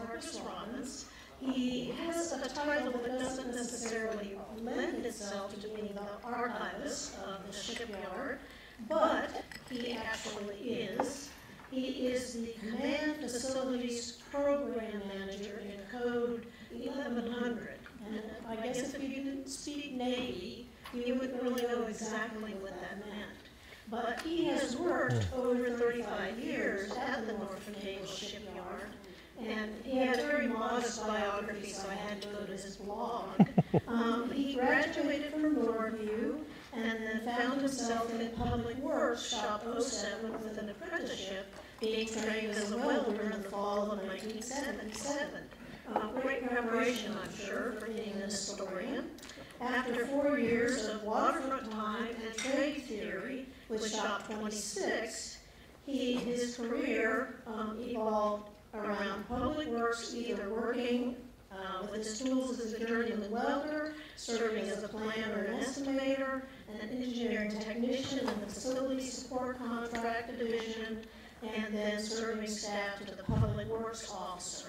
Marcus Robbins. He has a title that doesn't necessarily lend itself to being the archivist of the shipyard, but he actually is. He is the Command Facilities Program Manager in Code 1100. And I guess if you didn't speak Navy, you wouldn't really know exactly what that meant. But he has worked over 35 years at the Norfolk Naval Shipyard, and he had a very modest biography, so I had to go to his blog. He graduated from Norview and then found himself in Public Works Shop 07 with an apprenticeship, being trained as a welder in the fall of 1977. Great preparation, I'm sure, for being an historian. After 4 years of waterfront time and trade theory with Shop 26, his career evolved around public works, either working with his tools as a journeyman welder, serving as a planner and estimator, and an engineering technician in the facility support contract division, and then serving staff to the public works officer.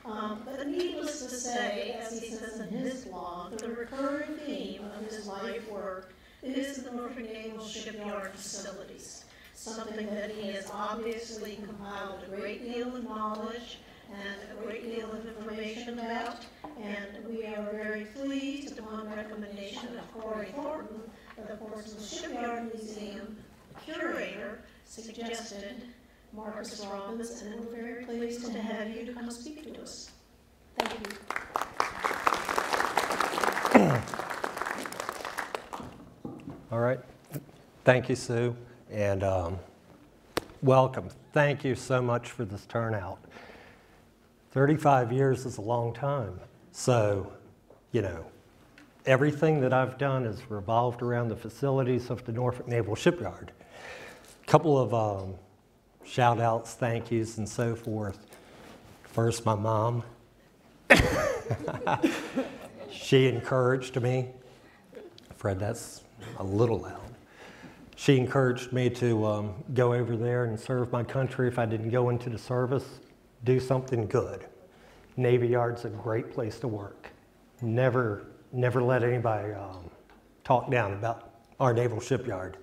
But needless to say, as he says in his blog, the recurring theme of his life work is the Norfolk Naval Shipyard facilities, something that he has obviously compiled a great deal of knowledge and a great deal of information about, and we are very pleased, upon recommendation of Corey Thornton of the Portsmouth Shipyard Museum curator, suggested Marcus Robbins, and we're very pleased to have you to come speak to us. Thank you. All right. Thank you, Sue, and welcome. Thank you so much for this turnout. 35 years is a long time. So, you know, everything that I've done has revolved around the facilities of the Norfolk Naval Shipyard. A couple of shout outs, thank yous, and so forth. First, my mom. She encouraged me. Fred, that's a little loud. She encouraged me to go over there and serve my country if I didn't go into the service, do something good. Navy Yard's a great place to work. Never let anybody talk down about our naval shipyard.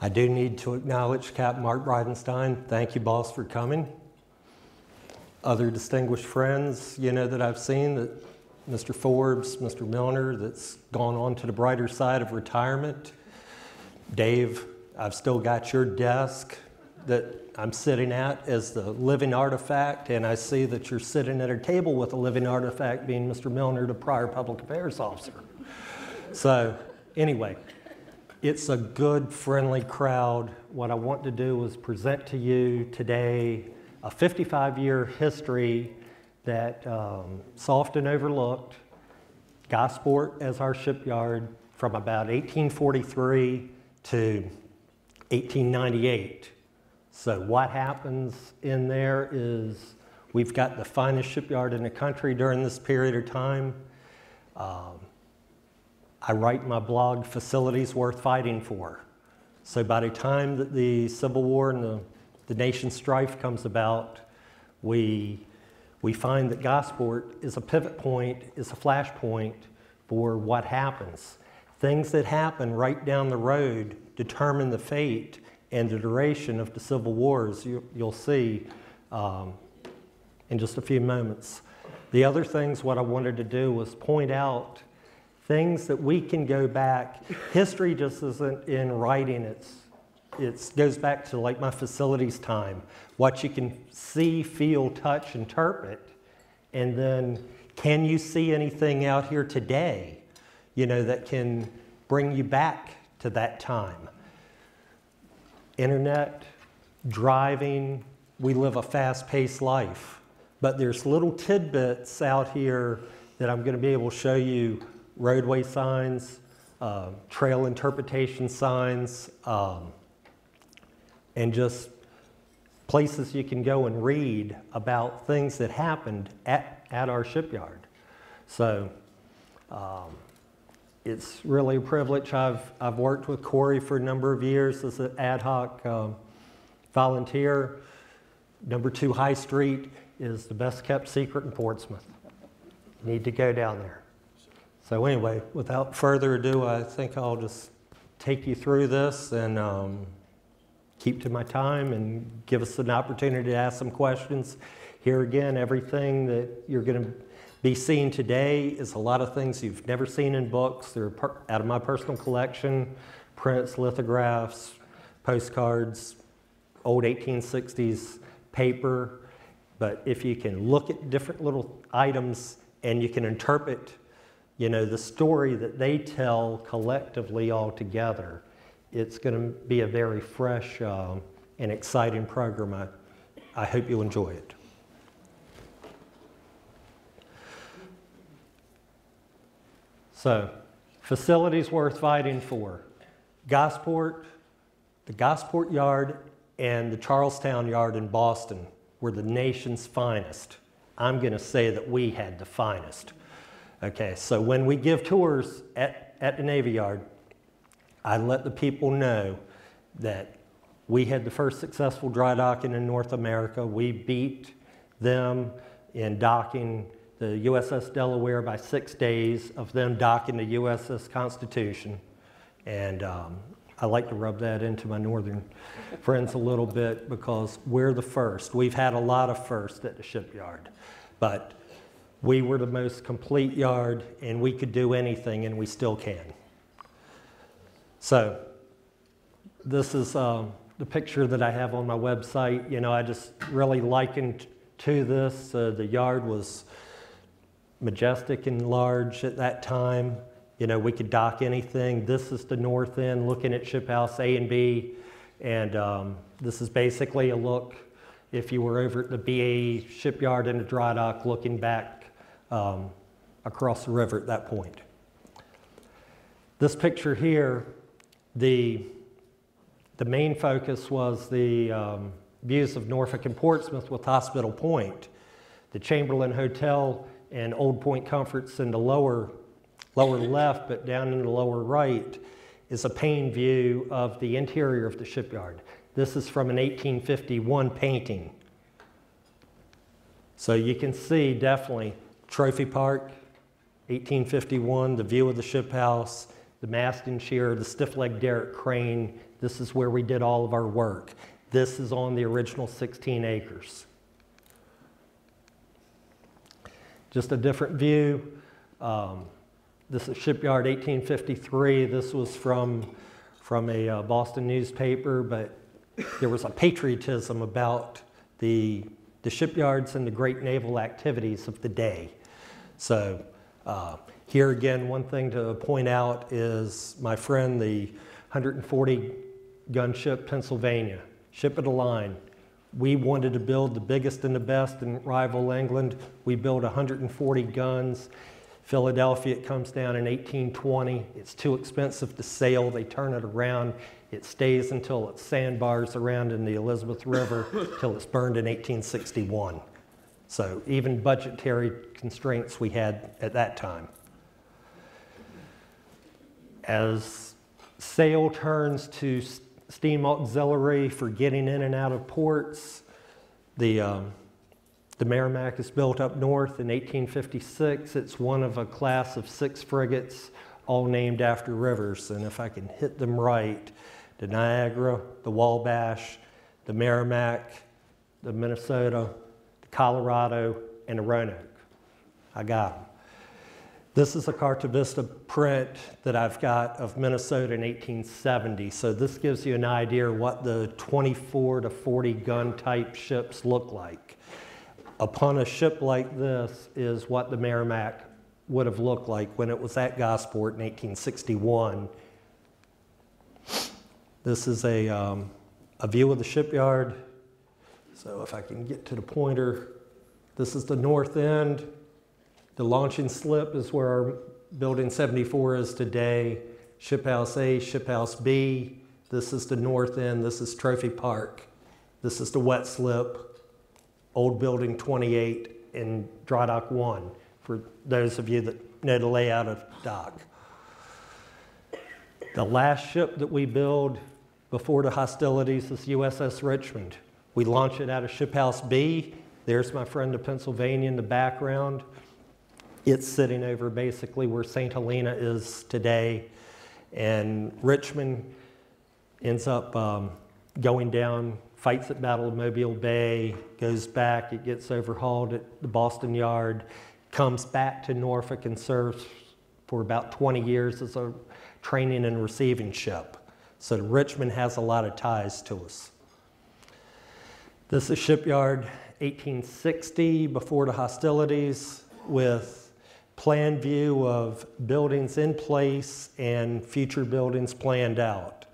I do need to acknowledge Captain Mark Bridenstine. Thank you, boss, for coming. Other distinguished friends, you know, that I've seen, that Mr. Forbes, Mr. Milner, that's gone on to the brighter side of retirement. Dave, I've still got your desk that I'm sitting at as the living artifact, and I see that you're sitting at a table with a living artifact, being Mr. Milner, the prior public affairs officer. So anyway, it's a good, friendly crowd. What I want to do is present to you today a 55-year history that is often overlooked. Gosport as our shipyard from about 1843 to 1898. So what happens in there is we've got the finest shipyard in the country during this period of time. I write in my blog, facilities worth fighting for. So by the time that the Civil War and the nation's strife comes about, we find that Gosport is a pivot point, is a flash point for what happens. Things that happen right down the road determine the fate and the duration of the Civil Wars, you'll see in just a few moments. The other things, what I wanted to do was point out things that we can go back. History just isn't in writing, it goes back to like my facilities time, what you can see, feel, touch, interpret, and then can you see anything out here today, you know, that can bring you back to that time? Internet, driving, we live a fast-paced life, but there's little tidbits out here that I'm going to be able to show you: roadway signs, trail interpretation signs, and just places you can go and read about things that happened at our shipyard. So it's really a privilege. I've worked with Corey for a number of years as an ad hoc volunteer. Number 2 High Street is the best kept secret in Portsmouth. You need to go down there. So anyway, without further ado, I think I'll just take you through this and keep to my time and give us an opportunity to ask some questions. Here again, everything that you're going to be seeing today is a lot of things you've never seen in books. They're out of my personal collection, prints, lithographs, postcards, old 1860s paper. But if you can look at different little items and you can interpret, you know, the story that they tell collectively all together, it's going to be a very fresh and exciting program. I hope you'll enjoy it. So, facilities worth fighting for. Gosport, the Gosport Yard, and the Charlestown Yard in Boston were the nation's finest. I'm going to say that we had the finest. Okay, so when we give tours at the Navy Yard, I let the people know that we had the first successful dry docking in North America. We beat them in docking the USS Delaware by 6 days of them docking the USS Constitution. And I like to rub that into my northern friends a little bit because we're the first. We've had a lot of firsts at the shipyard, but we were the most complete yard and we could do anything and we still can. So this is the picture that I have on my website. You know, I just really likened to this. The yard was majestic and large at that time. You know, we could dock anything. This is the north end looking at ship house A and B. And this is basically a look if you were over at the BAE shipyard in the dry dock looking back across the river at that point. This picture here, the main focus was the views of Norfolk and Portsmouth with Hospital Point. The Chamberlain Hotel and Old Point Comforts in the lower left, but down in the lower right, is a pane view of the interior of the shipyard. This is from an 1851 painting. So you can see definitely Trophy Park, 1851, the view of the ship house, the mast and shear, the stiff leg derrick crane. This is where we did all of our work. This is on the original 16 acres. Just a different view. This is Shipyard 1853. This was from a Boston newspaper, but there was a patriotism about the shipyards and the great naval activities of the day. So here again, one thing to point out is my friend, the 140 gun ship Pennsylvania, ship of the line. We wanted to build the biggest and the best and rival England. We built 140 guns. Philadelphia, it comes down in 1820. It's too expensive to sail. They turn it around. It stays until it sandbars around in the Elizabeth River till it's burned in 1861. So even budgetary constraints we had at that time. As sail turns to steam auxiliary for getting in and out of ports, the Merrimack is built up north in 1856. It's one of a class of 6 frigates, all named after rivers. And if I can hit them right, the Niagara, the Wabash, the Merrimack, the Minnesota, the Colorado, and the Roanoke. I got them. This is a Carta Vista print that I've got of Minnesota in 1870. So this gives you an idea what the 24 to 40 gun type ships look like. Upon a ship like this is what the Merrimack would have looked like when it was at Gosport in 1861. This is a view of the shipyard. So if I can get to the pointer, this is the north end. The launching slip is where our building 74 is today. Ship House A, Ship House B. This is the north end. This is Trophy Park. This is the wet slip, Old Building 28, and Dry Dock 1, for those of you that know the layout of dock. The last ship that we build before the hostilities is Uss Richmond. We launch it out of Ship House B. There's my friend of Pennsylvania in the background. It's sitting over basically where St. Helena is today. And Richmond ends up going down, fights at Battle of Mobile Bay, goes back, it gets overhauled at the Boston Yard, comes back to Norfolk and serves for about 20 years as a training and receiving ship. So Richmond has a lot of ties to us. This is Shipyard 1860, before the hostilities, with plan view of buildings in place and future buildings planned out.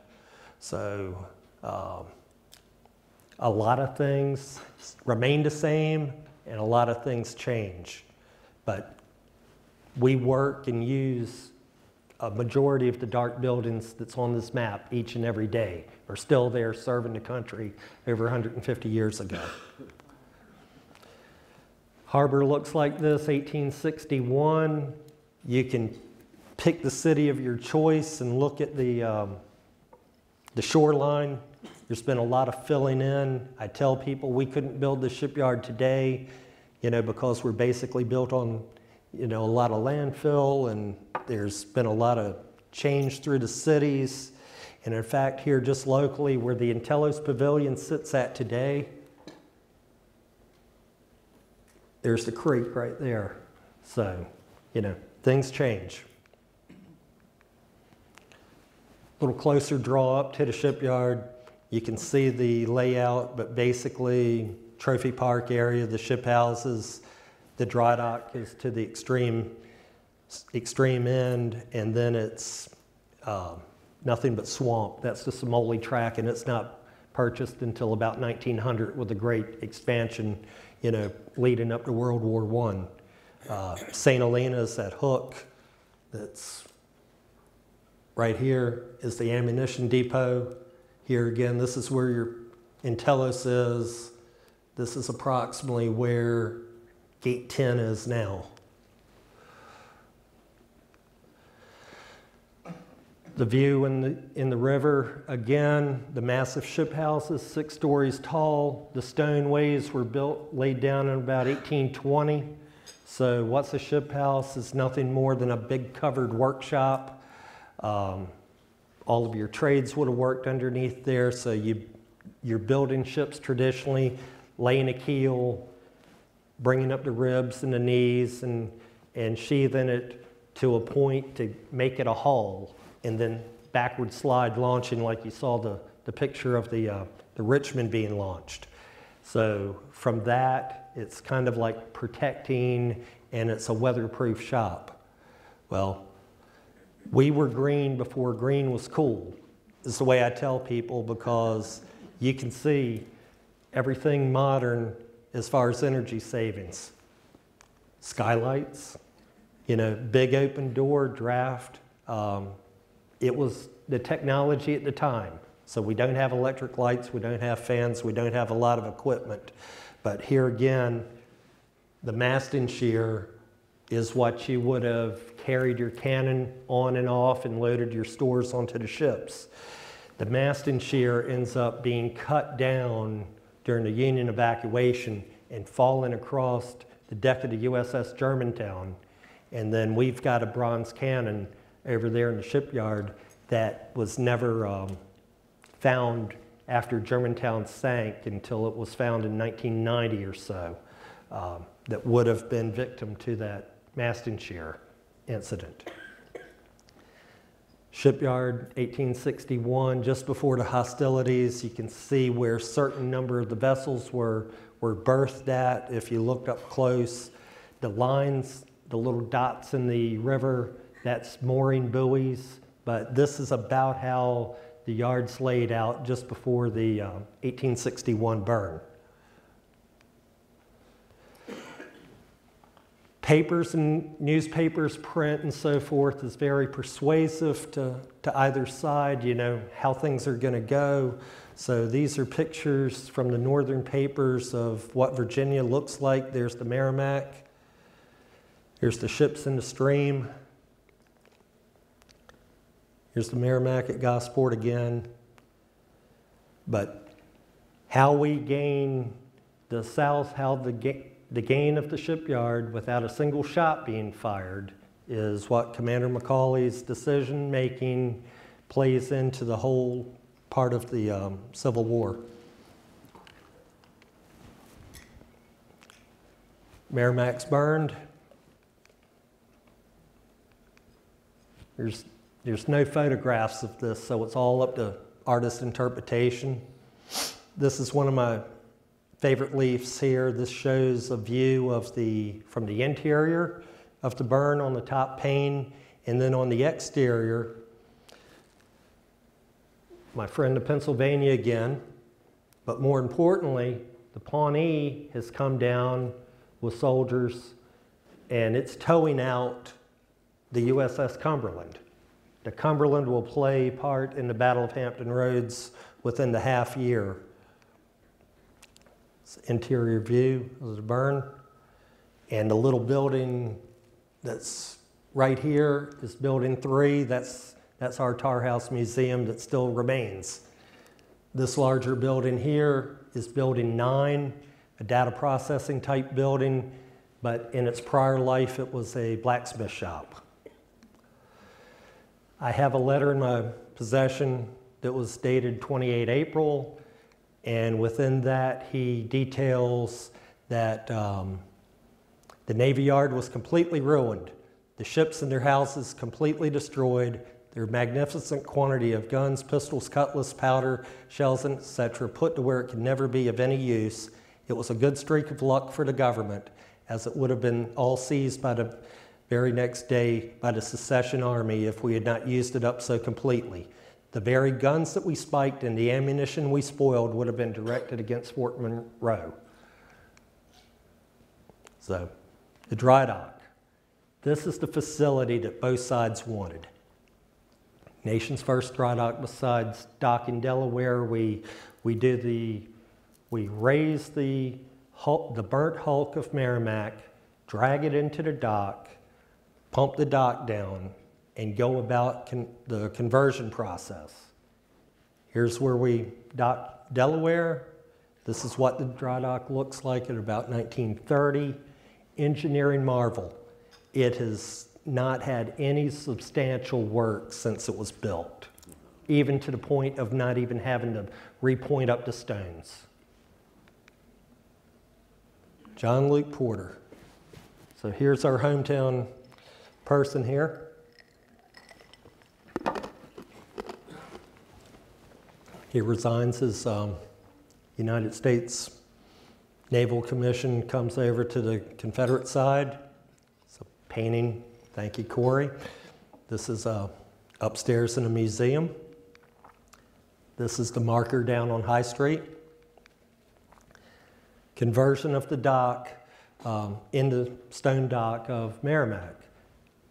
So a lot of things remain the same and a lot of things change. But we work and use a majority of the dark buildings that's on this map each and every day are still there serving the country over 150 years ago. Harbor looks like this, 1861. You can pick the city of your choice and look at the shoreline. There's been a lot of filling in. I tell people we couldn't build the shipyard today, because we're basically built on, a lot of landfill, and there's been a lot of change through the cities. And in fact, here just locally where the Intellos Pavilion sits at today, there's the creek right there. So, things change. A little closer draw up to the shipyard. You can see the layout, but basically Trophy Park area, the ship houses, the dry dock is to the extreme end, and then it's nothing but swamp. That's the Somali track, and it's not purchased until about 1900 with a great expansion, leading up to World War I. St. Helena's, that hook that's right here is the ammunition depot. Here again, this is where your Intellos is. This is approximately where Gate 10 is now. The view in the river, again, the massive ship houses, 6 stories tall. The stoneways were laid down in about 1820. So what's a ship house? It's nothing more than a big covered workshop. All of your trades would have worked underneath there. So you're building ships traditionally, laying a keel, bringing up the ribs and the knees, and sheathing it to a point to make it a hull, and then backward slide launching like you saw the picture of the Richmond being launched. So from that, it's kind of like protecting, and it's a weatherproof shop. Well, we were green before green was cool, is the way I tell people, because you can see everything modern as far as energy savings. Skylights, big open door, draft. It was the technology at the time. So we don't have electric lights, we don't have fans, we don't have a lot of equipment. But here again, the masting shear is what you would have carried your cannon on and off and loaded your stores onto the ships. The masting shear ends up being cut down during the Union evacuation and falling across the deck of the USS Germantown. And then we've got a bronze cannon over there in the shipyard that was never found after Germantown sank until it was found in 1990 or so, that would have been victim to that masting shear incident. Shipyard, 1861, just before the hostilities. You can see where a certain number of the vessels were berthed at. If you looked up close, the lines, the little dots in the river, that's mooring buoys. But this is about how the yard's laid out just before the 1861 burn. Papers and newspapers, print and so forth is very persuasive to either side, how things are going to go. So these are pictures from the northern papers of what Virginia looks like. There's the Merrimack. Here's the ships in the stream. Here's the Merrimack at Gosport again. But How the gain of the shipyard without a single shot being fired is what Commander Macaulay's decision-making plays into the whole part of the Civil War. Merrimack's burned. There's no photographs of this, so it's all up to artist interpretation. This is one of my favorite leaves here. This shows a view of from the interior of the burn on the top pane, and then on the exterior, my friend the Pennsylvania again, but more importantly, the Pawnee has come down with soldiers, and it's towing out the USS Cumberland. The Cumberland will play part in the Battle of Hampton Roads within the half year. It's interior view of the burn. And the little building that's right here is Building 3. That's our Tar House Museum that still remains. This larger building here is Building 9, a data processing type building, but in its prior life it was a blacksmith shop. I have a letter in my possession that was dated 28 April, and within that he details that the Navy Yard was completely ruined, the ships and their houses completely destroyed, their magnificent quantity of guns, pistols, cutlass, powder, shells, and etc. put to where it could never be of any use. It was a good streak of luck for the government, as it would have been all seized by the very next day by the secession army if we had not used it up so completely. The very guns that we spiked and the ammunition we spoiled would have been directed against Fort Monroe. So, the dry dock. This is the facility that both sides wanted. Nation's first dry dock besides dock in Delaware. We raise the burnt hulk of Merrimack, drag it into the dock, pump the dock down, and go about the conversion process. Here's where we dock Delaware. This is what the dry dock looks like at about 1930. Engineering marvel. It has not had any substantial work since it was built, even to the point of not even having to repoint up the stones. John Luke Porter. So here's our hometown person here. He resigns his United States Naval Commission, comes over to the Confederate side. It's a painting. Thank you, Corey. This is upstairs in a museum. This is the marker down on High Street. Conversion of the dock in the stone dock of Merrimack.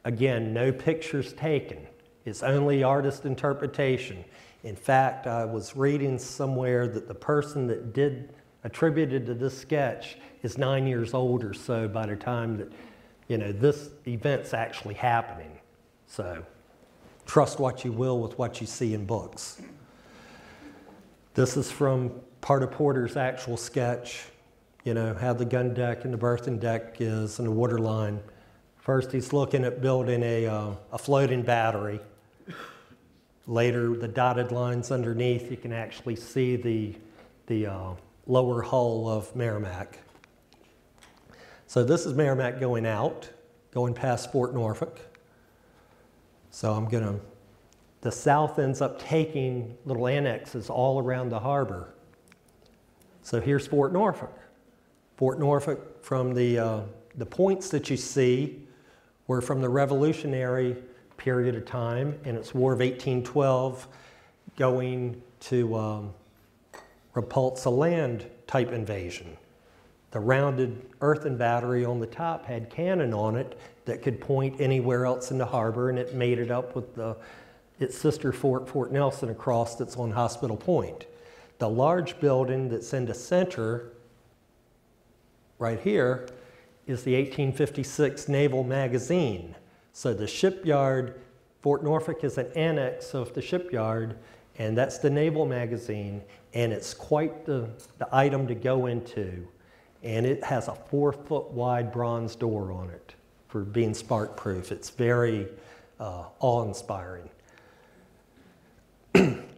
Again, no pictures taken. It's only artist interpretation. In fact, I was reading somewhere that the person that attributed to this sketch is 9 years old or so by the time that, this event's actually happening. So trust what you will with what you see in books. This is from part of Porter's actual sketch, how the gun deck and the berthing deck is and the water line. First, he's looking at building a floating battery. Later, the dotted lines underneath, you can actually see the lower hull of Merrimack. So this is Merrimack going out, going past Fort Norfolk. So the south ends up taking little annexes all around the harbor. So here's Fort Norfolk. Fort Norfolk, from the points that you see were from the Revolutionary period of time in its War of 1812, going to repulse a land type invasion. The rounded earthen battery on the top had cannon on it that could point anywhere else in the harbor, and it made it up with its sister fort, Fort Nelson, across that's on Hospital Point. The large building that's in the center, right here, is the 1856 Naval Magazine. So the shipyard, Fort Norfolk is an annex of the shipyard, and that's the Naval Magazine, and it's quite the item to go into, and it has a 4-foot wide bronze door on it for being spark proof. It's very awe-inspiring.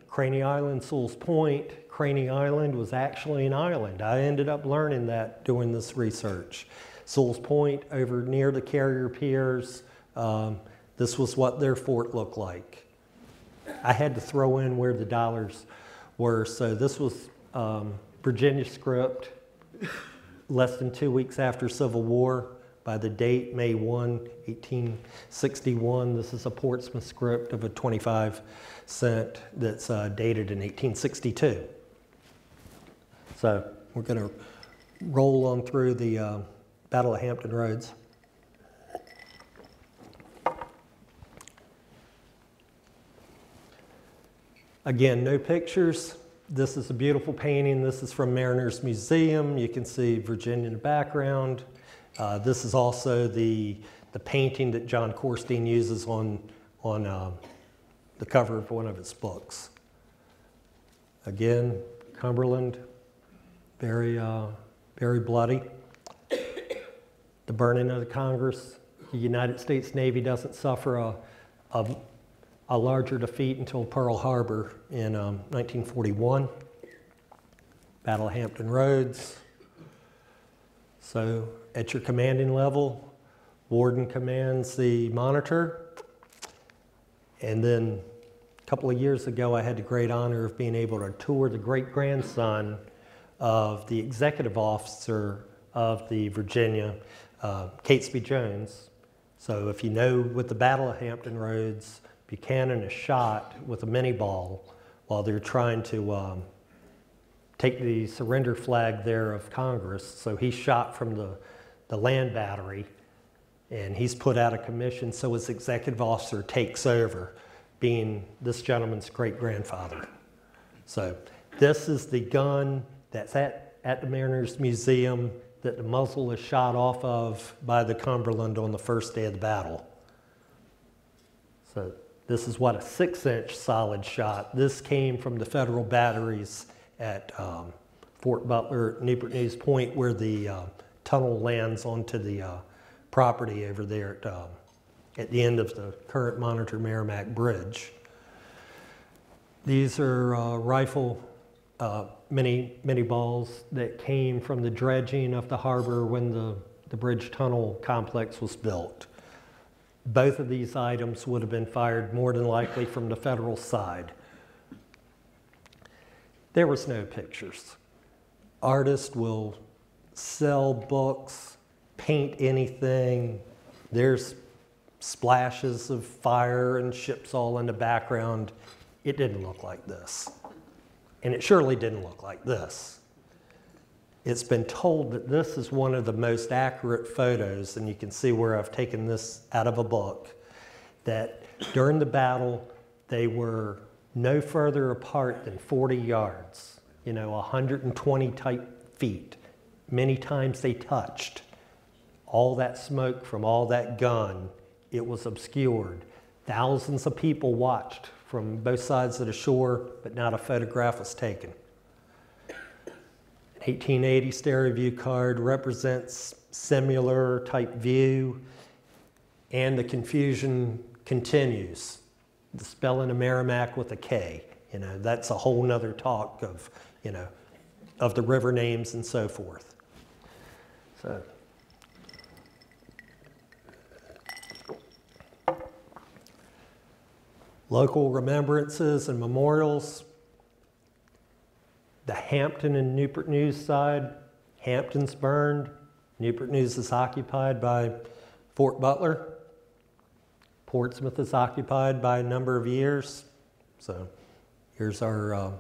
Craney Island, Sewell's Point. Craney Island was actually an island. I ended up learning that doing this research. Sewell's Point over near the carrier piers, this was what their fort looked like. I had to throw in where the dollars were, so this was Virginia script, less than 2 weeks after Civil War. By the date, May 1, 1861, this is a Portsmouth script of a 25 cent that's dated in 1862. So we're going to roll on through the Battle of Hampton Roads. Again, no pictures. This is a beautiful painting. This is from Mariners Museum. You can see Virginia in the background. This is also the painting that John Corstein uses on the cover of one of his books. Again, Cumberland, very bloody. The burning of the Congress. The United States Navy doesn't suffer a larger defeat until Pearl Harbor in 1941. Battle of Hampton Roads. So at your commanding level, Warden commands the Monitor. And then a couple of years ago, I had the great honor of being able to tour the great-grandson of the executive officer of the Virginia, Catesby Jones. So if you know, with the Battle of Hampton Roads, Buchanan is shot with a mini ball while they're trying to take the surrender flag there of Congress. So he's shot from the land battery, and he's put out of commission, so his executive officer takes over, being this gentleman's great-grandfather. So this is the gun that's at the Mariners Museum that the muzzle is shot off of by the Cumberland on the first day of the battle. So this is what, a 6-inch solid shot. This came from the Federal batteries at Fort Butler, Newport News Point, where the tunnel lands onto the property over there at the end of the current Monitor Merrimack Bridge. These are rifle mini balls that came from the dredging of the harbor when the bridge tunnel complex was built. Both of these items would have been fired more than likely from the Federal side. There was no pictures. Artists will sell books, paint anything. There's splashes of fire and ships all in the background. It didn't look like this. And it surely didn't look like this. It's been told that this is one of the most accurate photos, and you can see where I've taken this out of a book, that during the battle, they were no further apart than 40 yards, 120 type feet. Many times they touched. All that smoke from all that gun, it was obscured. Thousands of people watched from both sides of the shore, but not a photograph was taken. 1880 stereo view card represents similar type view, and the confusion continues. The spelling of Merrimack with a K, that's a whole nother talk of, of the river names and so forth. So. Local remembrances and memorials. The Hampton and Newport News side, Hampton's burned. Newport News is occupied by Fort Butler. Portsmouth is occupied by a number of years. So here's our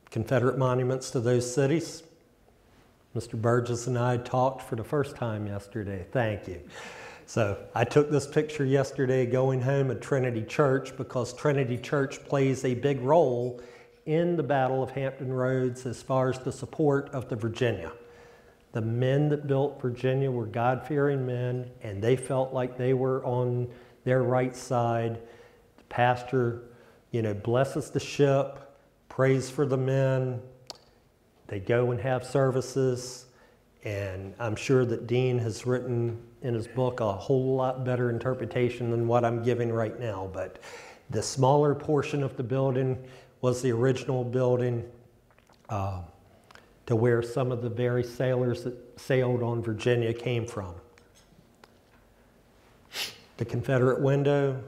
Confederate monuments to those cities. Mr. Burgess and I talked for the first time yesterday. Thank you. So I took this picture yesterday going home at Trinity Church because Trinity Church plays a big role in the Battle of Hampton Roads as far as the support of the Virginia. The men that built Virginia were God-fearing men, and they felt like they were on their right side. The pastor blesses the ship, prays for the men. They go and have services. And I'm sure that Dean has written in his book a whole lot better interpretation than what I'm giving right now. But the smaller portion of the building was the original building to where some of the very sailors that sailed on Virginia came from. The Confederate window,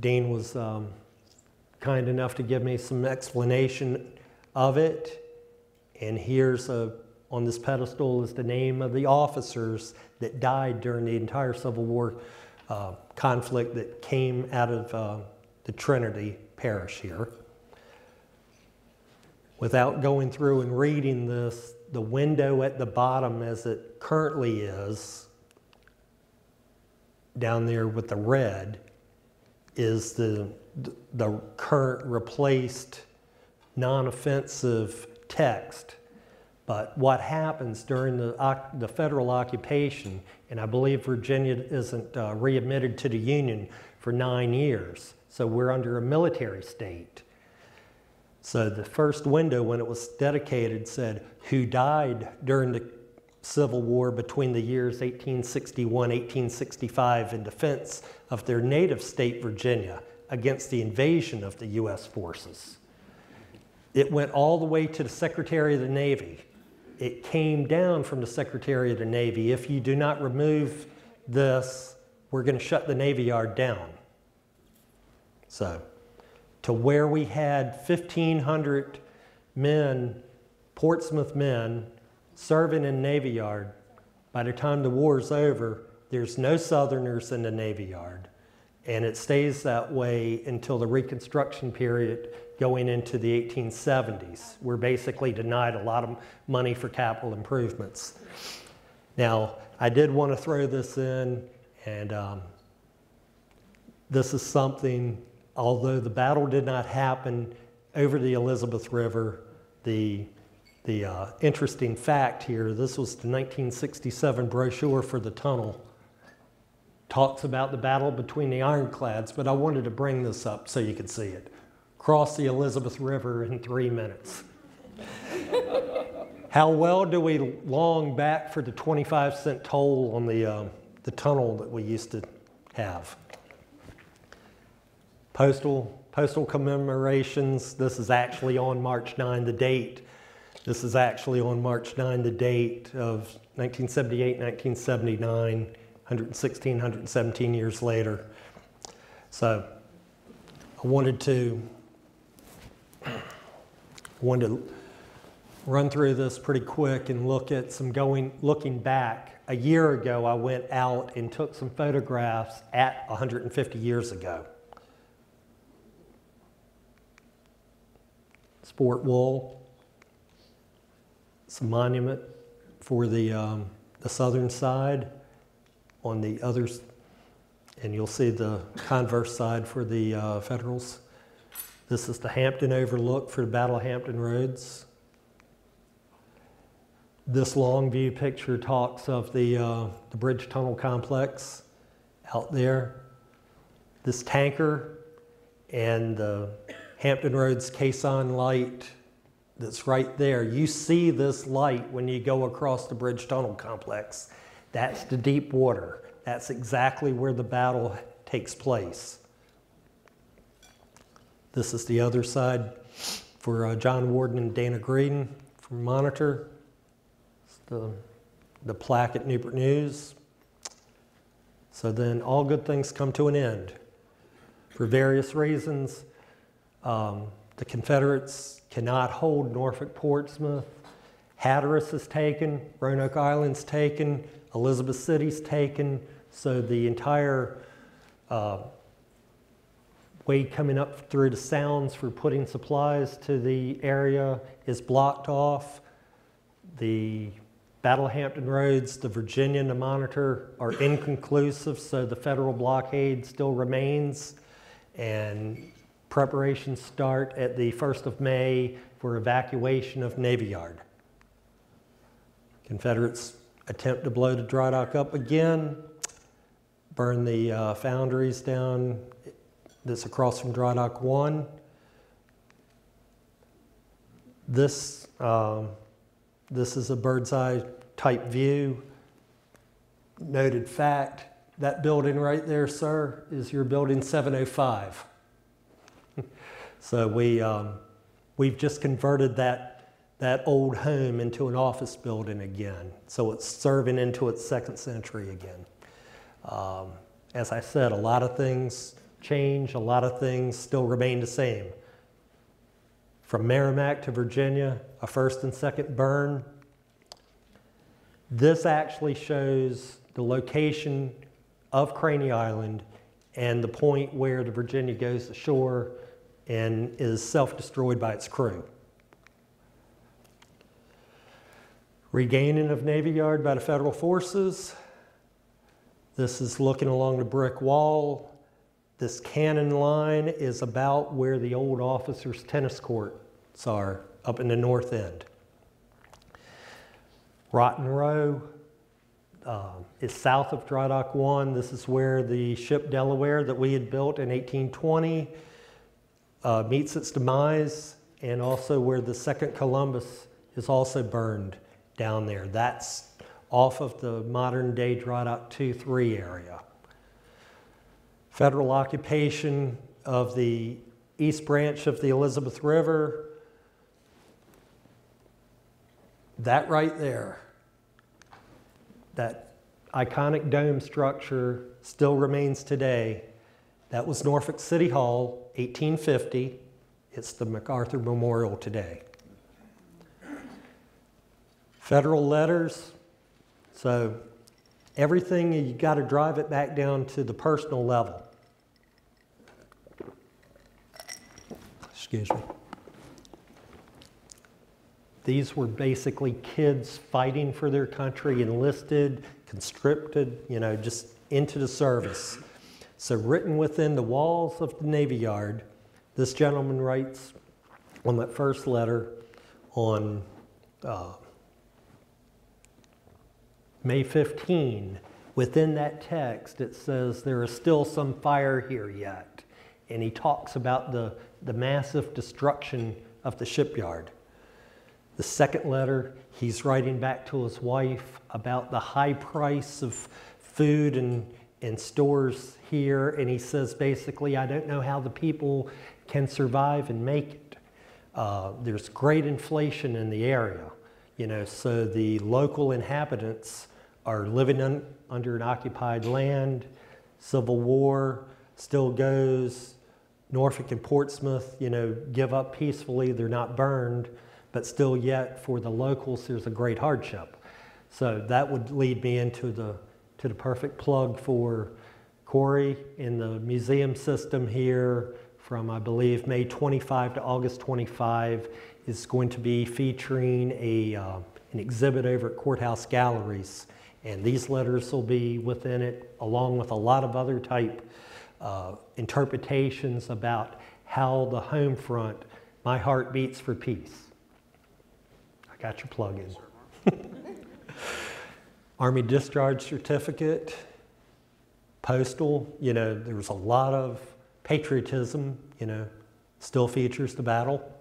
Dean was kind enough to give me some explanation of it. And here's on this pedestal is the name of the officers that died during the entire Civil War conflict that came out of the Trinity Parish here. Without going through and reading this, the window at the bottom as it currently is, down there with the red, is the current replaced non-offensive text. But what happens during the federal occupation, and I believe Virginia isn't readmitted to the Union for 9 years, so we're under a military state. So the first window, when it was dedicated, said, who died during the Civil War between the years 1861, 1865 in defense of their native state, Virginia, against the invasion of the U.S. forces. It went all the way to the Secretary of the Navy. It came down from the Secretary of the Navy. If you do not remove this, we're going to shut the Navy Yard down. So, to where we had 1,500 men, Portsmouth men, serving in Navy Yard, by the time the war's over, there's no Southerners in the Navy Yard. And it stays that way until the Reconstruction period going into the 1870s. We're basically denied a lot of money for capital improvements. Now, I did want to throw this in, and this is something, although the battle did not happen over the Elizabeth River, the interesting fact here, this was the 1967 brochure for the tunnel. Talks about the battle between the ironclads, but I wanted to bring this up so you could see it. Cross the Elizabeth River in 3 minutes. How well do we long back for the 25-cent toll on the tunnel that we used to have? Postal commemorations, this is actually on March 9, the date. This is actually on March 9, the date of 1978, 1979, 116, 117 years later. So I wanted to run through this pretty quick and look at looking back. A year ago, I went out and took some photographs at 150 years ago. Sport Wool, it's a monument for the southern side. On the others, and you'll see the converse side for the Federals. This is the Hampton Overlook for the Battle of Hampton Roads. This long view picture talks of the bridge tunnel complex out there. This tanker and the Hampton Roads caisson light that's right there. You see this light when you go across the bridge tunnel complex. That's the deep water. That's exactly where the battle takes place. This is the other side for John Warden and Dana Greedon from Monitor. It's the plaque at Newport News. So then all good things come to an end. For various reasons, the Confederates cannot hold Norfolk, Portsmouth. Hatteras is taken, Roanoke Island's taken, Elizabeth City's taken, so the entire way coming up through the sounds for putting supplies to the area is blocked off. The Battle of Hampton Roads, the Virginia and the Monitor are inconclusive, so the federal blockade still remains, and preparations start at the 1st of May for evacuation of Navy Yard. Confederates attempt to blow the dry dock up again, burn the foundries down that's across from Dry Dock 1. This is a bird's eye type view. Noted fact, that building right there, sir, is your building 705. So we've just converted that old home into an office building again. So it's serving into its second century again. As I said, a lot of things change, a lot of things still remain the same. From Merrimack to Virginia, a first and second burn. This actually shows the location of Craney Island and the point where the Virginia goes ashore and is self-destroyed by its crew. Regaining of Navy Yard by the Federal forces. This is looking along the brick wall. This cannon line is about where the old officers' tennis courts are, up in the north end. Rotten Row is south of Dry Dock 1. This is where the ship Delaware that we had built in 1820 meets its demise, and also where the second Columbus is also burned down there. That's off of the modern day Dry Dock 2-3 area. Federal occupation of the east branch of the Elizabeth River. That right there, that iconic dome structure still remains today. That was Norfolk City Hall, 1850. It's the MacArthur Memorial today. Federal letters. So everything, you got to drive it back down to the personal level. Excuse me. These were basically kids fighting for their country, enlisted, conscripted, just into the service. So written within the walls of the Navy Yard, this gentleman writes on that first letter on May 15, within that text, it says, "There is still some fire here yet." And he talks about the massive destruction of the shipyard. The second letter, he's writing back to his wife about the high price of food and stores here. And he says, basically, I don't know how the people can survive and make it. There's great inflation in the area, so the local inhabitants are living under an occupied land. Civil War still goes. Norfolk and Portsmouth, give up peacefully. They're not burned, but still yet for the locals, there's a great hardship. So that would lead me into the perfect plug for Corey in the museum system here from, I believe, May 25 to August 25 is going to be featuring an exhibit over at Courthouse Galleries. And these letters will be within it, along with a lot of other type interpretations about how the home front, my heart beats for peace. I got your plug in. Army discharge certificate, postal, there was a lot of patriotism, still features the battle.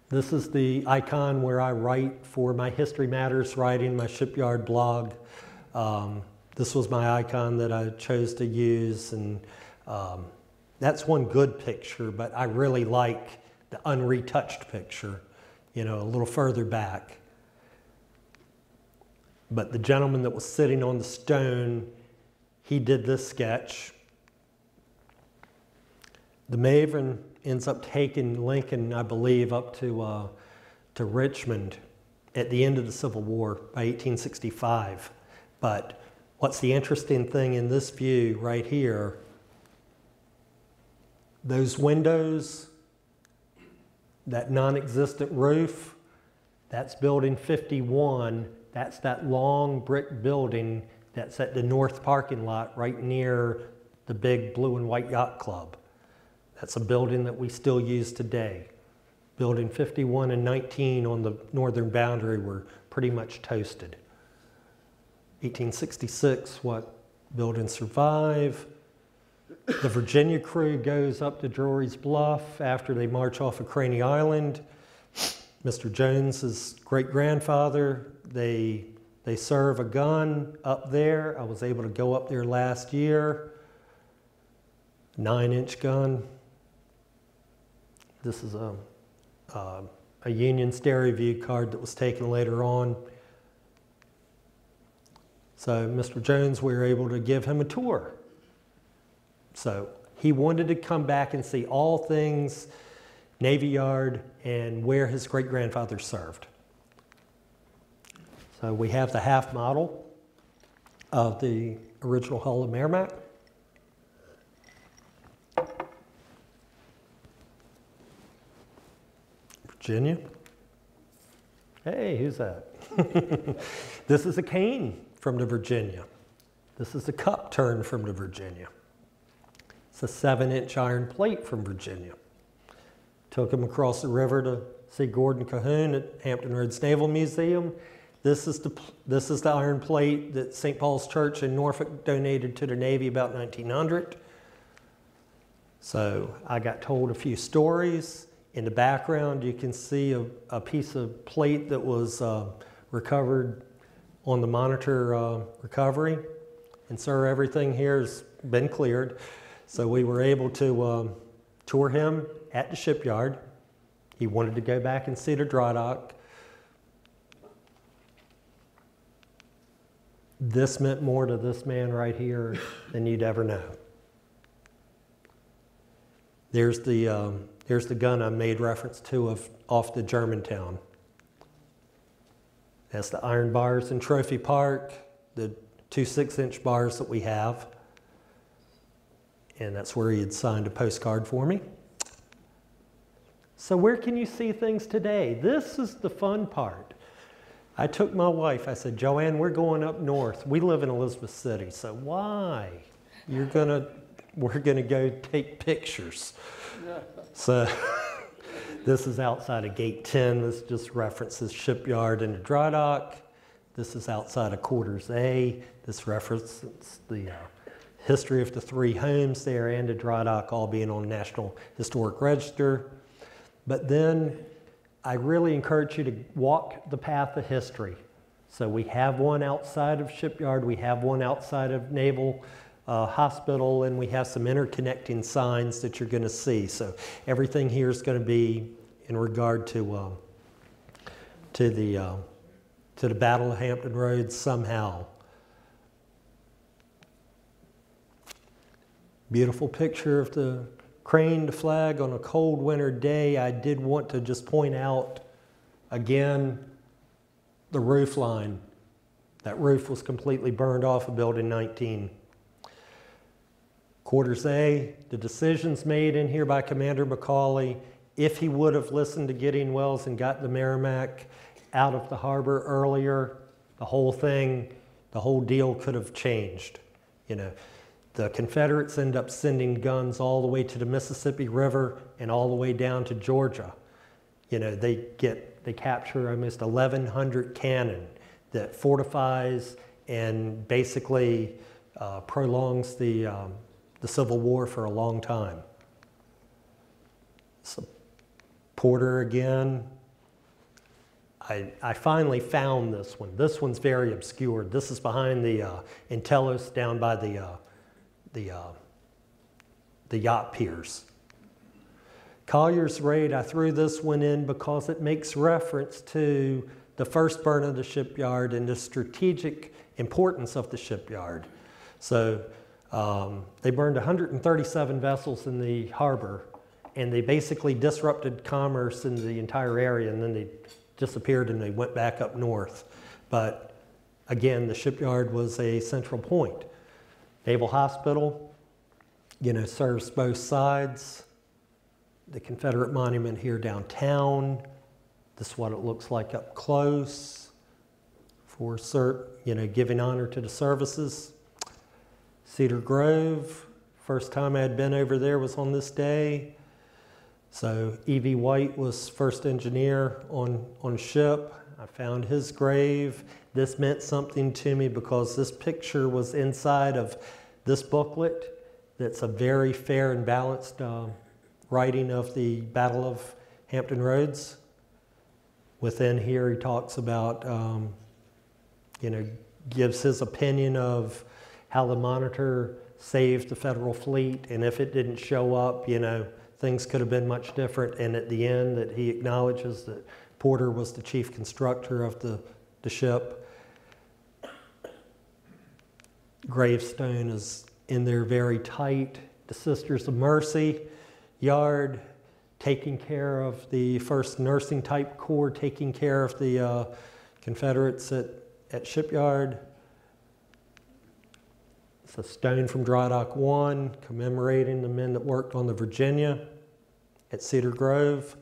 This is the icon where I write for my History Matters writing, my Shipyard blog. This was my icon that I chose to use, and that's one good picture, but I really like the unretouched picture, a little further back. But the gentleman that was sitting on the stone, he did this sketch. The Maven ends up taking Lincoln, I believe, up to Richmond at the end of the Civil War by 1865. But what's the interesting thing in this view right here, those windows, that non-existent roof, that's building 51. That's that long brick building that's at the north parking lot right near the big blue and white yacht club. That's a building that we still use today. Building 51 and 19 on the northern boundary were pretty much toasted. 1866, what buildings survive? The Virginia crew goes up to Drury's Bluff after they march off of Craney Island. Mr. Jones's great-grandfather. They serve a gun up there. I was able to go up there last year. 9-inch gun. This is a Union stereo view card that was taken later on. So Mr. Jones, we were able to give him a tour. So he wanted to come back and see all things Navy Yard and where his great-grandfather served. So we have the half model of the original hull of Merrimack. Virginia. Hey, who's that? This is a cane from the Virginia. This is a cup turn from the Virginia. It's a 7-inch iron plate from Virginia. Took him across the river to see Gordon Cahoon at Hampton Roads Naval Museum. This is the iron plate that St. Paul's Church in Norfolk donated to the Navy about 1900. So I got told a few stories. In the background, you can see a piece of plate that was recovered on the monitor recovery. And sir, everything here has been cleared. So we were able to tour him at the shipyard. He wanted to go back and see the dry dock. This meant more to this man right here than you'd ever know. There's the gun I made reference to off the Germantown. That's the iron bars in Trophy Park, the 2 6-inch bars that we have. And that's where he had signed a postcard for me. So where can you see things today? This is the fun part. I took my wife, I said, Joanne, we're going up north. We live in Elizabeth City, so why? We're gonna go take pictures. So this is outside of Gate 10. This just references Shipyard and the dry dock. This is outside of Quarters A. This references the history of the 3 homes there and the dry dock all being on National Historic Register. But then I really encourage you to walk the path of history. So we have one outside of Shipyard, we have one outside of Naval Hospital, and we have some interconnecting signs that you're going to see. So everything here is going to be in regard to the Battle of Hampton Roads somehow. Beautiful picture of the craned flag on a cold winter day. I did want to just point out again the roof line. That roof was completely burned off of building 19. Quarters A, the decisions made in here by Commander McCauley, if he would have listened to Gideon Wells and got the Merrimack out of the harbor earlier, the whole deal could have changed. You know, the Confederates end up sending guns all the way to the Mississippi River and all the way down to Georgia. You know, they capture almost 1,100 cannon that fortifies and basically prolongs the Civil War for a long time. So, Porter again. I finally found this one. This one's very obscured. This is behind the Intellos down by the yacht piers. Collier's Raid, I threw this one in because it makes reference to the first burn of the shipyard and the strategic importance of the shipyard. So they burned 137 vessels in the harbor, and they basically disrupted commerce in the entire area, and then they disappeared and they went back up north. But again, the shipyard was a central point. Naval Hospital, you know, serves both sides. The Confederate monument here downtown. This is what it looks like up close for, giving honor to the services. Cedar Grove, first time I had been over there was on this day. So E.V. White was first engineer on ship. I found his grave. This meant something to me because this picture was inside of this booklet that's a very fair and balanced writing of the Battle of Hampton Roads. Within here, he talks about, gives his opinion of how the Monitor saved the Federal fleet, and if it didn't show up, things could have been much different. And at the end, that he acknowledges that Porter was the chief constructor of the ship. Gravestone is in there very tight. The Sisters of Mercy yard, taking care of the first nursing type corps, taking care of the Confederates at Shipyard. It's a stone from Dry Dock 1 commemorating the men that worked on the Virginia at Cedar Grove.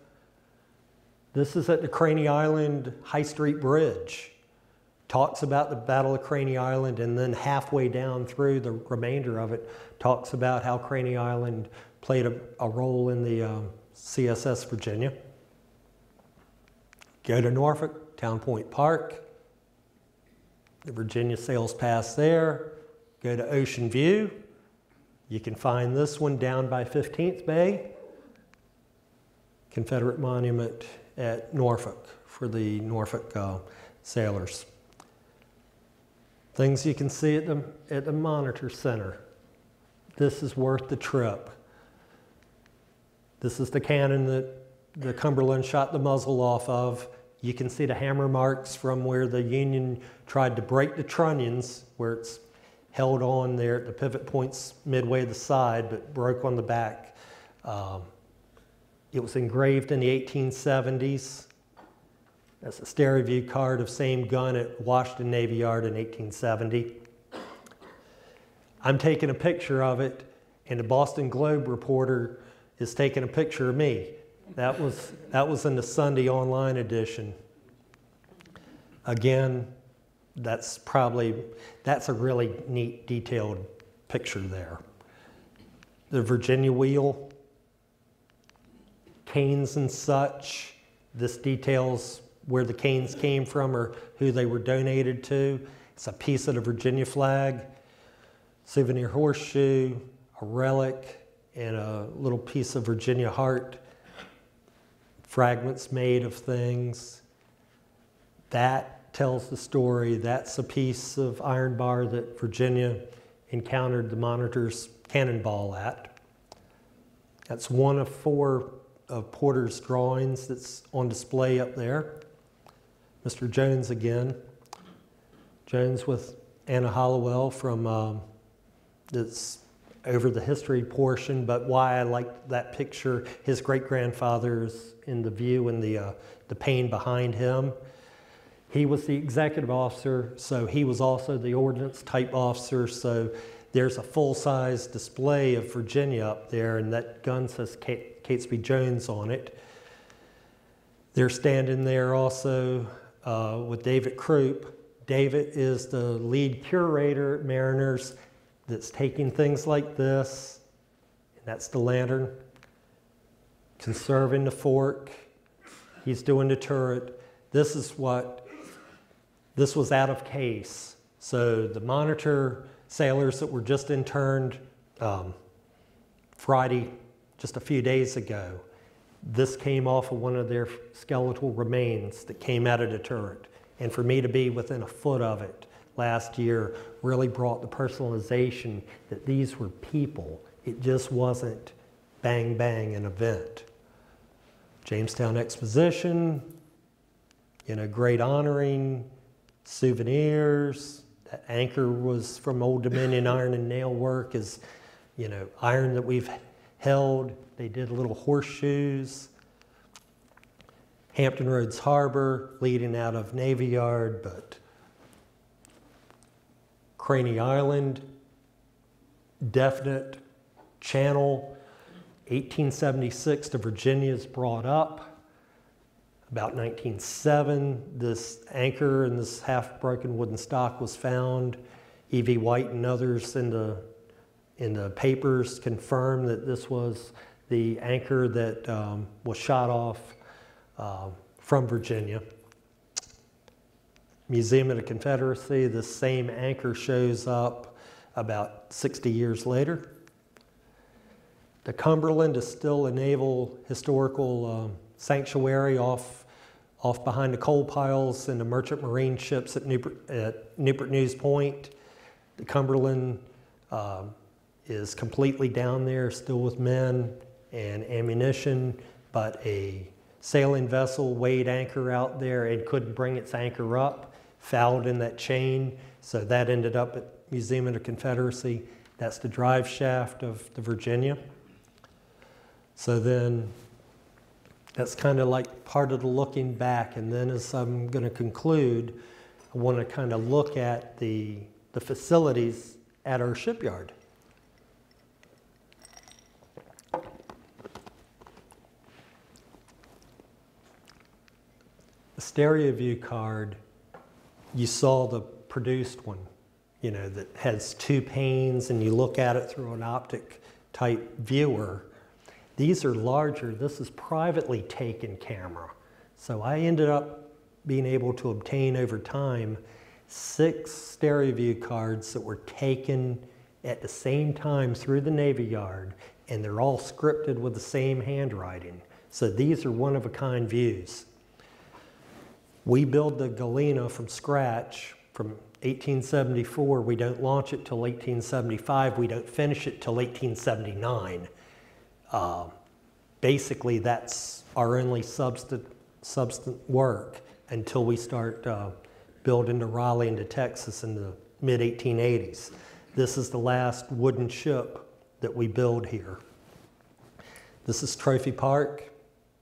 This is at the Craney Island High Street Bridge. Talks about the Battle of Craney Island, and then halfway down through the remainder of it talks about how Craney Island played a role in the CSS Virginia. Go to Norfolk, Town Point Park. The Virginia sails past there. Go to Ocean View. You can find this one down by 15th Bay. Confederate monument at Norfolk for the Norfolk sailors. Things you can see at the Monitor Center. This is worth the trip. This is the cannon that the Cumberland shot the muzzle off of. You can see the hammer marks from where the Union tried to break the trunnions, where it's held on there at the pivot points midway the side, but broke on the back. It was engraved in the 1870s. That's a stereo view card of same gun at Washington Navy Yard in 1870. I'm taking a picture of it, and the Boston Globe reporter is taking a picture of me. That was in the Sunday online edition. Again, that's a really neat, detailed picture there. The Virginia wheel, canes and such. This details where the canes came from or who they were donated to. It's a piece of the Virginia flag, souvenir horseshoe, a relic, and a little piece of Virginia heart, fragments made of things. That tells the story. That's a piece of iron bar that Virginia encountered the Monitor's cannonball at. That's one of 4 of Porter's drawings that's on display up there. Mr. Jones again. Jones with Anna Hollowell from that's over the history portion, but why I like that picture, his great-grandfather is in the view and the pane behind him. He was the executive officer, so he was also the ordnance type officer, so there's a full-size display of Virginia up there, and that gun says Catesby Jones on it. They're standing there also with David Croup. David is the lead curator at Mariners that's taking things like this, and that's the lantern, conserving the fork. He's doing the turret. This was out of case. So the Monitor sailors that were just interned Friday, just a few days ago, this came off of one of their skeletal remains that came out of the turret. And for me to be within a foot of it last year really brought the personalization that these were people. It just wasn't bang, bang, an event. Jamestown Exposition, great honoring, souvenirs. That anchor was from Old Dominion Iron and Nail Work, is, iron that we've held. They did little horseshoes. Hampton Roads Harbor, leading out of Navy Yard, but Craney Island, definite channel. 1876, the Virginia is brought up. About 1907, this anchor and this half-broken wooden stock was found. E.V. White and others in the papers confirmed that this was the anchor that was shot off from Virginia. Museum of the Confederacy, the same anchor shows up about 60 years later. The Cumberland is still a naval historical sanctuary off off behind the coal piles and the merchant marine ships at Newport News Point. The Cumberland is completely down there, still with men and ammunition, but a sailing vessel weighed anchor out there and couldn't bring its anchor up, fouled in that chain, so that ended up at Museum of the Confederacy. That's the drive shaft of the Virginia. So then that's kind of like part of the looking back, and then as I'm going to conclude, I want to kind of look at the facilities at our shipyard. The stereo view card, you saw the produced one, you know, that has 2 panes and you look at it through an optic type viewer. These are larger. This is privately taken camera. So I ended up being able to obtain over time 6 stereo view cards that were taken at the same time through the Navy Yard, and they're all scripted with the same handwriting. So these are one-of-a-kind views. We build the Galena from scratch from 1874. We don't launch it till 1875. We don't finish it till 1879. Basically, that's our only substantive work until we start building the Raleigh into Texas in the mid-1880s. This is the last wooden ship that we build here. This is Trophy Park,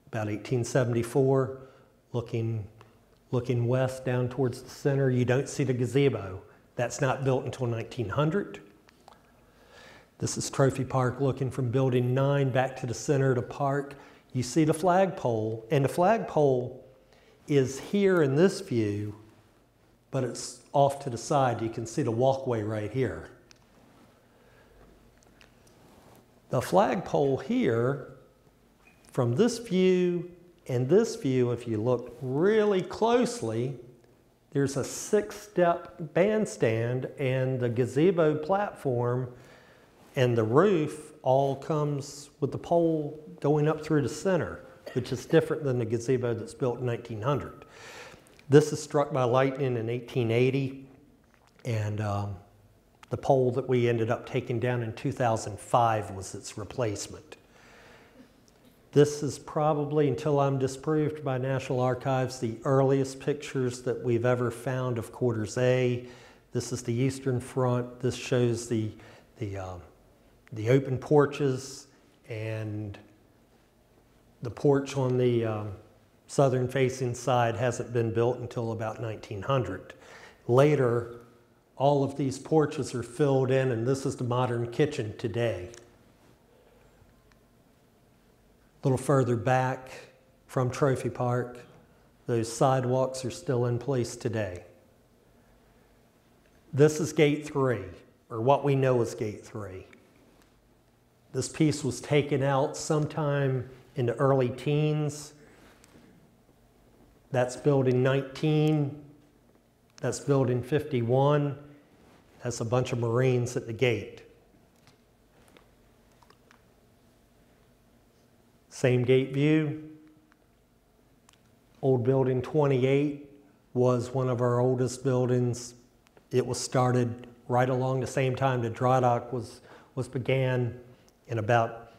about 1874, looking west down towards the center. You don't see the gazebo. That's not built until 1900. This is Trophy Park looking from Building 9 back to the center of the park. You see the flagpole, and the flagpole is here in this view, but it's off to the side. You can see the walkway right here. The flagpole here, from this view and this view, if you look really closely, there's a 6-step bandstand, and the gazebo platform and the roof all comes with the pole going up through the center, which is different than the gazebo that's built in 1900. This is struck by lightning in 1880, and the pole that we ended up taking down in 2005 was its replacement. This is probably, until I'm disproved by National Archives, the earliest pictures that we've ever found of Quarters A. This is the eastern front. This shows the open porches, and the porch on the southern facing side hasn't been built until about 1900. Later, all of these porches are filled in, and this is the modern kitchen today. A little further back from Trophy Park, those sidewalks are still in place today. This is Gate 3, or what we know as Gate 3. This piece was taken out sometime in the early teens. That's building 19. That's building 51. That's a bunch of Marines at the gate. Same gate view. Old building 28 was one of our oldest buildings. It was started right along the same time the dry dock was began in about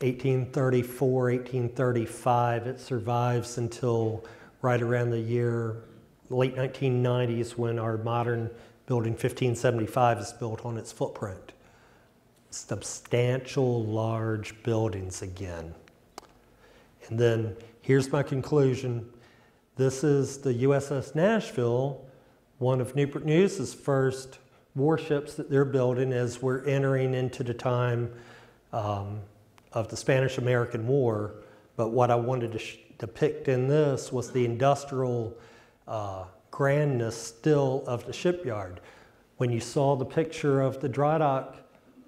1834, 1835. It survives until right around the year, late 1990s, when our modern building 1575 is built on its footprint. Substantial, large buildings again. And then here's my conclusion. This is the Uss Nashville, one of Newport News' first warships that they're building as we're entering into the time of the Spanish-American War. But what I wanted to depict in this was the industrial grandness still of the shipyard. When you saw the picture of the dry dock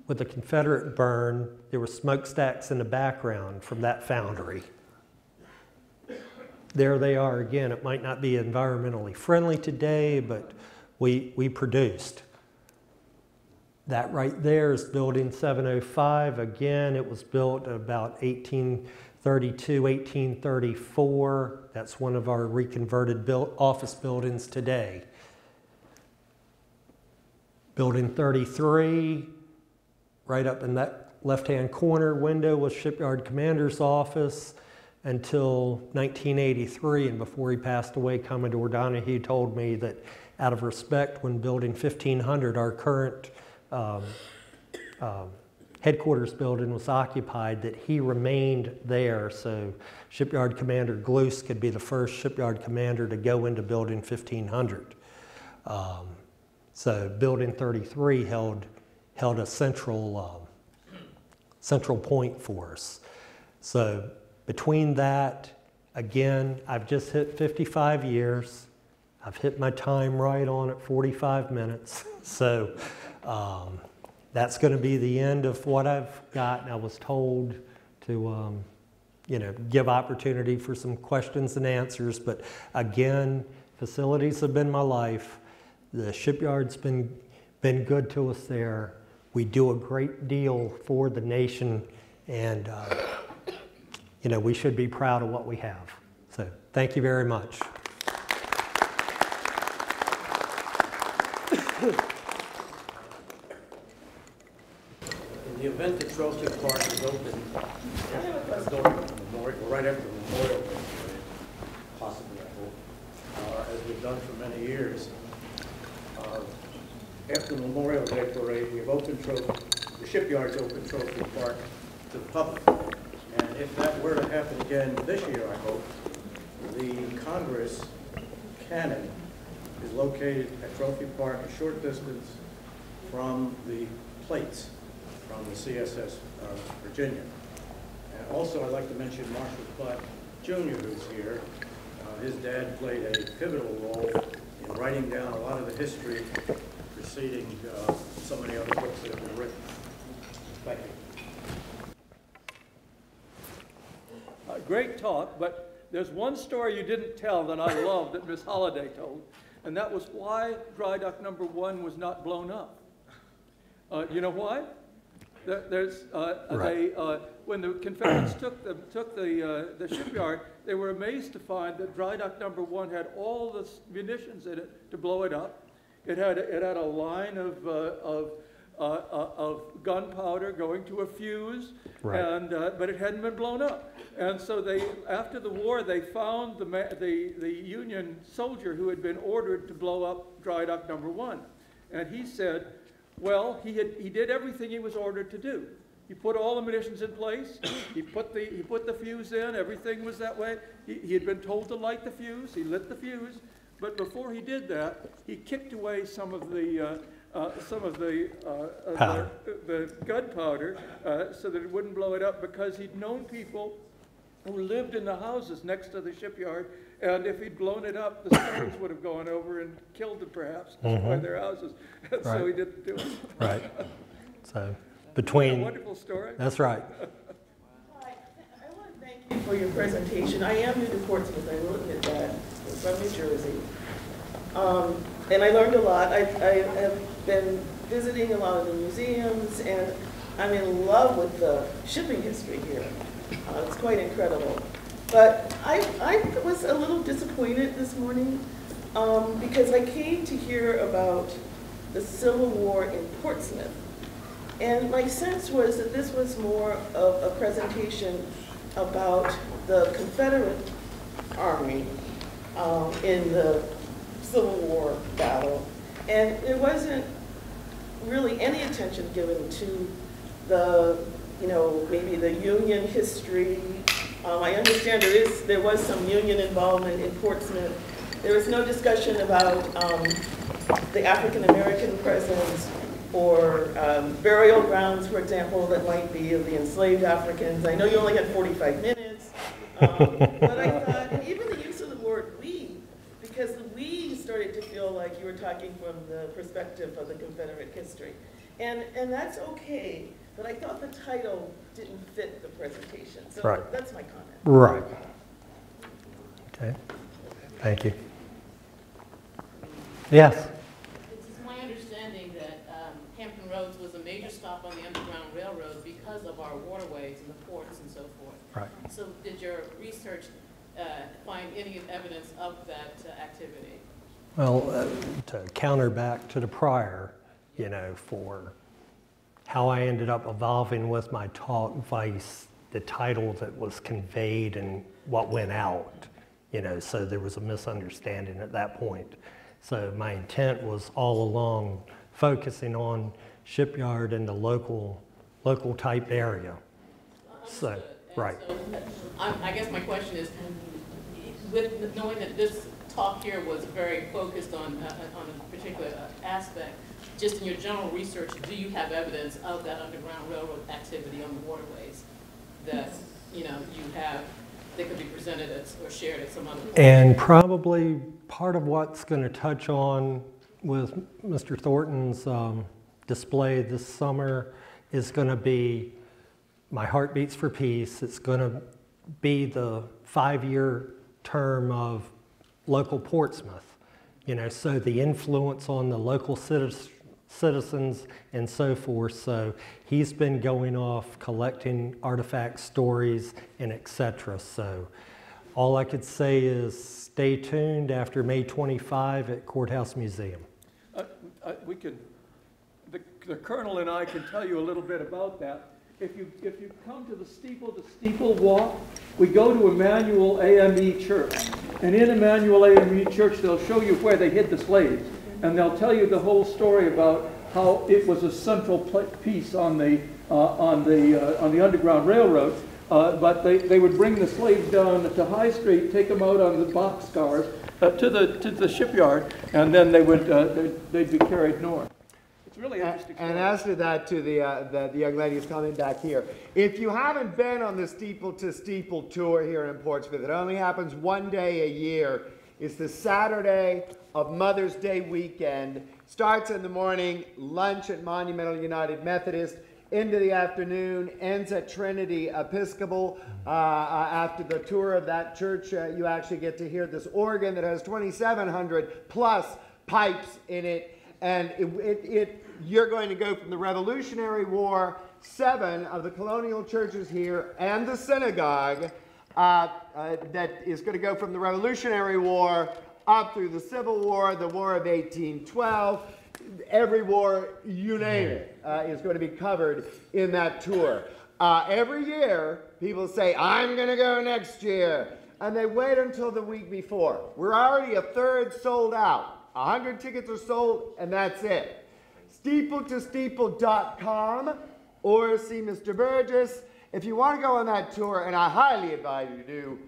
with the Confederate burn, there were smokestacks in the background from that foundry. There they are again. It might not be environmentally friendly today, but we produced. That right there is building 705. Again, it was built about 1834, that's one of our reconverted office buildings today. Building 33, right up in that left-hand corner window was Shipyard Commander's office until 1983, and before he passed away, Commodore Donahue told me that out of respect, when building 1500, our current headquarters building was occupied, that he remained there, so Shipyard Commander Gloos could be the first shipyard commander to go into building 1500. So building 33 held a central point for us. So between that, again, I've just hit 55 years. I've hit my time right on at 45 minutes. So that's going to be the end of what I've got. And I was told to, give opportunity for some questions and answers. But again, facilities have been my life. The shipyard's been good to us there. We do a great deal for the nation, and we should be proud of what we have. So thank you very much. In the event that Trophy Park is open, right after Memorial Day, possibly, I hope, as we've done for many years, after the Memorial Day parade, we've opened the shipyard's open Trophy Park to the public. And if that were to happen again this year, I hope, the Congress cannon is located at Trophy Park, a short distance from the plates from the CSS Virginia. And also, I'd like to mention Marshall Platt Jr., who's here. His dad played a pivotal role in writing down a lot of the history preceding so many other books that have been written. Thank you. Great talk, but there's one story you didn't tell that I love that Miss Holliday told, and that was why dry dock number 1 was not blown up. You know why? When the Confederates took the shipyard, they were amazed to find that dry dock number 1 had all the munitions in it to blow it up. It had a line of gunpowder going to a fuse, right. And but it hadn't been blown up. And so after the war, they found the Union soldier who had been ordered to blow up dry dock number 1, and he said, well, he did everything he was ordered to do. He put all the munitions in place. He put the fuse in. Everything was that way. He had been told to light the fuse. He lit the fuse. But before he did that, he kicked away some of the gunpowder so that it wouldn't blow it up, because he'd known people who lived in the houses next to the shipyard, and if he'd blown it up, the stones would have gone over and killed them, perhaps, destroyed their houses. And right. So he didn't do it. Right. So between... Wonderful story. That's right. Hi, I want to thank you for your presentation. I am new to Portsmouth, I will admit that. I'm from New Jersey. And I learned a lot. I have been visiting a lot of the museums, and I'm in love with the shipping history here. It's quite incredible. But I was a little disappointed this morning because I came to hear about the Civil War in Portsmouth. And my sense was that this was more of a presentation about the Confederate Army in the Civil War battle. And there wasn't really any attention given to the, maybe the Union history. I understand there was some Union involvement in Portsmouth. There was no discussion about the African American presence or burial grounds, for example, that might be of the enslaved Africans. I know you only had 45 minutes, but I thought, and even the use of the word we, because the we started to feel like you were talking from the perspective of the Confederate history. And that's okay, but I thought the title didn't fit the presentation. So right. That's my comment. Right. Okay. Thank you. Yes? It's my understanding understanding that Hampton Roads was a major stop on the Underground Railroad because of our waterways and the ports and so forth. Right. So did your research find any evidence of that activity? Well, to counter back to the prior, you know, for how I ended up evolving with my talk, Vice, the title that was conveyed and what went out, you know, so there was a misunderstanding at that point. So my intent was all along focusing on Shipyard and the local type area. So, right. So, I guess my question is, with knowing that this talk here was very focused on a particular aspect, just in your general research, do you have evidence of that Underground Railroad activity on the waterways that, you know, you have, that could be presented or shared at some other point? And probably part of what's going to touch on with Mr. Thornton's display this summer is going to be My Heart Beats for Peace. It's going to be the 5-year term of local Portsmouth, you know, so the influence on the local citizens and so forth. So he's been going off collecting artifacts, stories, and etc. So all I could say is stay tuned after May 25 at Courthouse Museum. The Colonel and I can tell you a little bit about that. If you come to the steeple walk, we go to Emmanuel AME Church. And in Emmanuel AME Church, they'll show you where they hid the slaves. And they'll tell you the whole story about how it was a central piece on the Underground Railroad. But they would bring the slaves down to High Street, take them out on the boxcars to the shipyard, and then they'd be carried north. Really interesting. And as to that, to the young lady who's coming back here, if you haven't been on the Steeple to Steeple tour here in Portsmouth, it only happens one day a year. It's the Saturday of Mother's Day weekend. Starts in the morning, lunch at Monumental United Methodist, into the afternoon, ends at Trinity Episcopal. After the tour of that church, you actually get to hear this organ that has 2,700 plus pipes in it. And you're going to go from the Revolutionary War, 7 of the colonial churches here, and the synagogue, that is going to go from the Revolutionary War up through the Civil War, the War of 1812. Every war, you name it, is going to be covered in that tour. Every year, people say, I'm going to go next year. And they wait until the week before. We're already a third sold out. 100 tickets are sold, and that's it. steepletosteeple.com or see Mr. Burgess. If you want to go on that tour, and I highly advise you to do,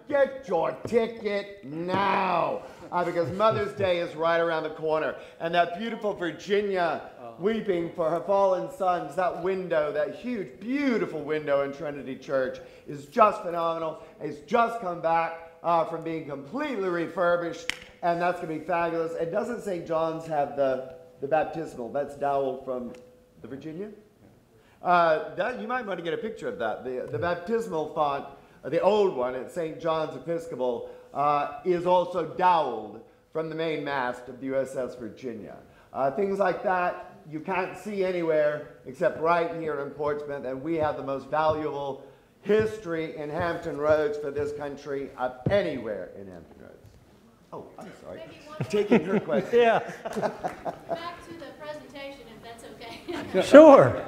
get your ticket now, because Mother's Day is right around the corner. And that beautiful Virginia weeping for her fallen sons, that window, that huge, beautiful window in Trinity Church is just phenomenal. It's just come back from being completely refurbished. And that's going to be fabulous. And doesn't St. John's have the baptismal? That's dowel from the Virginia? You might want to get a picture of that. The baptismal font, the old one at St. John's Episcopal, is also doweled from the main mast of the USS Virginia. Things like that you can't see anywhere except right here in Portsmouth, and we have the most valuable history in Hampton Roads for this country of anywhere in Hampton Roads. Oh, I'm sorry. Taking her question. Yeah. Back to the presentation, if that's okay. Sure.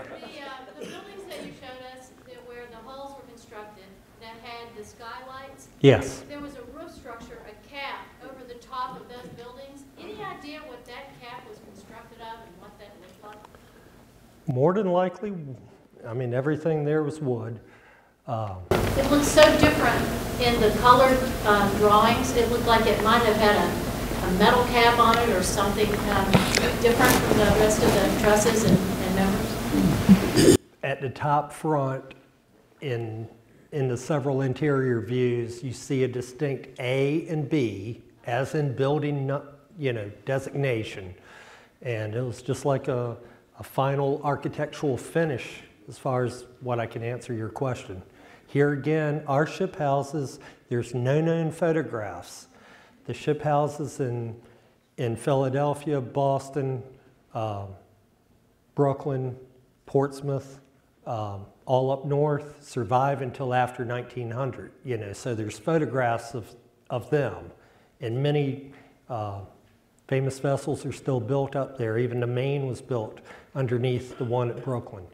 The buildings that you showed us, where the halls were constructed, that had the skylights. Yes. There was a roof structure, a cap, over the top of those buildings. Any idea what that cap was constructed of and what that looked like? More than likely, I mean, everything there was wood. It looked so different in the colored drawings. It looked like it might have had a metal cap on it or something different from the rest of the trusses and members. At the top front, in the several interior views, you see a distinct A and B, as in building, designation. And it was just like a final architectural finish as far as what I can answer your question. Here again, our ship houses, there's no known photographs. The ship houses in Philadelphia, Boston, Brooklyn, Portsmouth, all up north, survive until after 1900, you know, so there's photographs of them. And many famous vessels are still built up there. Even the Maine was built underneath the one at Brooklyn.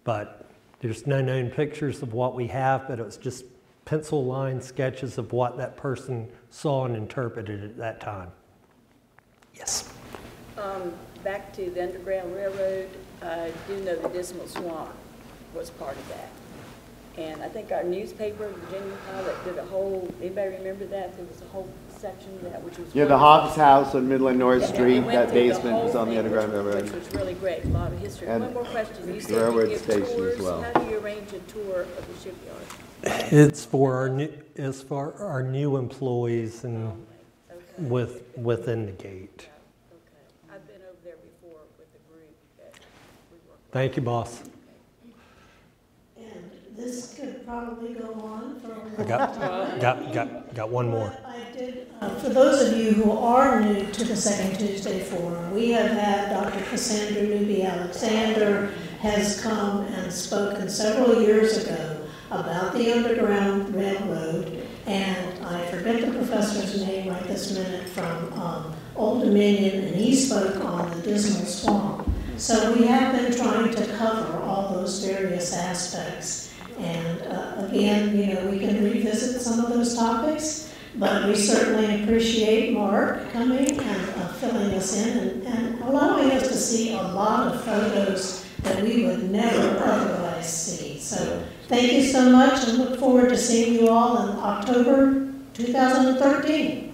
But there's no known pictures of what we have, but it was just pencil line sketches of what that person saw and interpreted at that time. Yes? Back to the Underground Railroad, I do know the Dismal Swamp was part of that. And I think our newspaper, Virginia Pilot, did a whole, anybody remember that? There was a whole section of that, which was Yeah, the Hobbs House on Midland North Yeah, Street, and we that went through the basement was whole on the thing, Underground Railroad. Which was really great, a lot of history. And one more question. You said railroad you give station as tours. well. How do you arrange a tour of the shipyard? It's for our new employees and Okay. within the gate. Okay. I've been over there before with the group that we work with. Thank you, boss. And this could probably go on for a I long got one more. But I did, for those of you who are new to the Second Tuesday Forum, we have had Dr. Cassandra Newby-Alexander has come and spoken several years ago about the Underground Railroad, and I forget the professor's name right this minute from Old Dominion, and he spoke on the Dismal Swamp. So we have been trying to cover all those various aspects. And again, you know, we can revisit some of those topics, but we certainly appreciate Mark coming and filling us in and allowing us to see a lot of photos that we would never otherwise see. So thank you so much and look forward to seeing you all in October 2013.